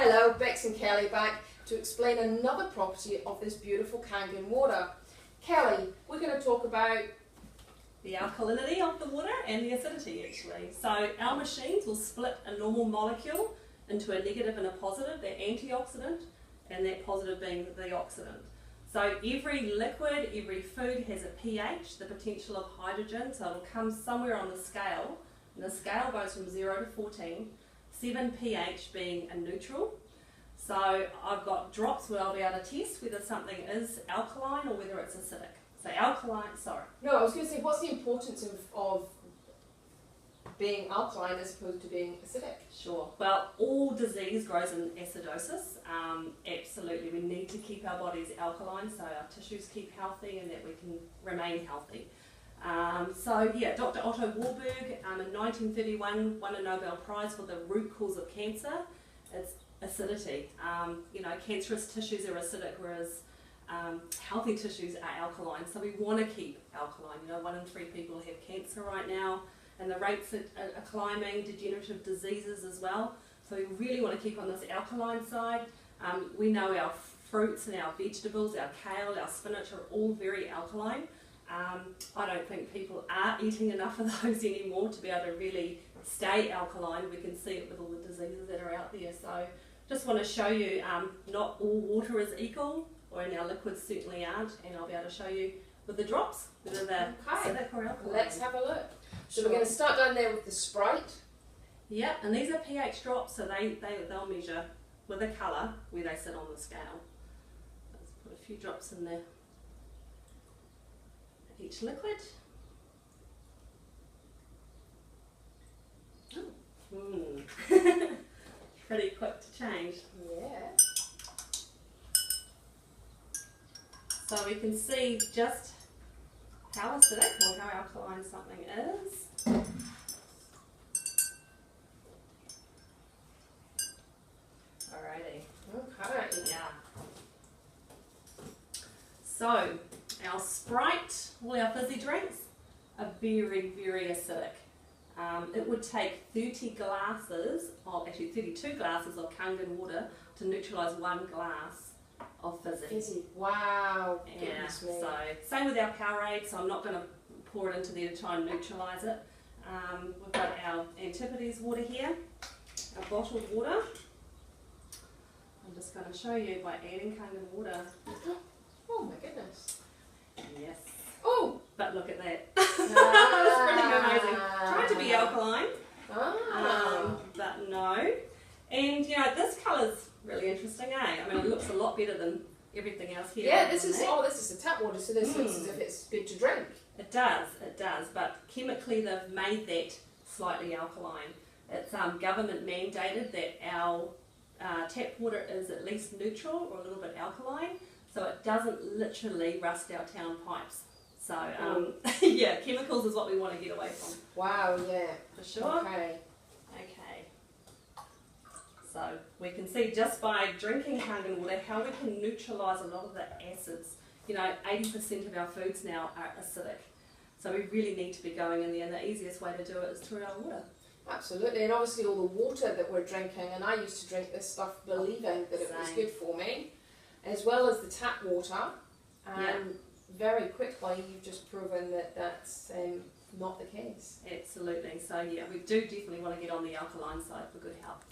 Hello, Bex and Kelly back to explain another property of this beautiful Kangen water. Kelly, we're going to talk about the alkalinity of the water and the acidity actually. So our machines will split a normal molecule into a negative and a positive, the antioxidant, and that positive being the oxidant. So every liquid, every food has a pH, the potential of hydrogen, so it'll come somewhere on the scale. And the scale goes from 0 to 14, 7 pH being a neutral. So I've got drops where I'll be able to test whether something is alkaline or whether it's acidic. So alkaline, sorry. No, I was going to say, what's the importance of being alkaline as opposed to being acidic? Sure. Well, all disease grows in acidosis. Absolutely, we need to keep our bodies alkaline so our tissues keep healthy and that we can remain healthy. So yeah, Dr. Otto Warburg in 1931 won a Nobel Prize for the root cause of cancer. It's acidity. Cancerous tissues are acidic, whereas healthy tissues are alkaline. So we want to keep alkaline. 1 in 3 people have cancer right now, and the rates are climbing, degenerative diseases as well. So we really want to keep on this alkaline side. We know our fruits and our vegetables, our kale, our spinach are all very alkaline. I don't think people are eating enough of those anymore to be able to really stay alkaline. We can see it with all the diseases that are out there. So just want to show you not all water is equal, or in our liquids certainly aren't, and I'll be able to show you with the drops whether they're acidic or alkaline. Let's have a look. So we're going to start down there with the Sprite. Yeah, and these are pH drops, so they'll measure with a colour where they sit on the scale. Let's put a few drops in there. Each liquid. Pretty quick to change. Yeah. So we can see just how acidic or how alkaline something is. Alrighty. Okay. Yeah. So our Sprite, all our fizzy drinks, are very, very acidic. It would take 32 glasses of Kangen water to neutralise 1 glass of fizzy. Wow. Yeah, so same with our Powerade, so I'm not going to pour it into there to try and neutralise it. We've got our Antipodes water here, our bottled water. I'm just going to show you by adding Kangen water. Oh my goodness. Yes. Oh! But look at that. That's pretty amazing. Tried to be alkaline, but no. And this colour's really interesting, eh? I mean, it looks a lot better than everything else here. Yeah, this is the tap water, so this looks as if it's good to drink. It does, but chemically they've made that slightly alkaline. It's government mandated that our tap water is at least neutral or a little bit alkaline, so it doesn't literally rust our town pipes. So yeah, chemicals is what we want to get away from. Wow, yeah. For sure. Okay. So we can see just by drinking Kangen water how we can neutralise a lot of the acids. 80% of our foods now are acidic. So we really need to be going in there, and the easiest way to do it is through our water. Absolutely, and obviously all the water that we're drinking, and I used to drink this stuff believing that it was good for me, as well as the tap water, and very quickly you've just proven that that's not the case. Absolutely, so yeah, we do definitely want to get on the alkaline side for good health.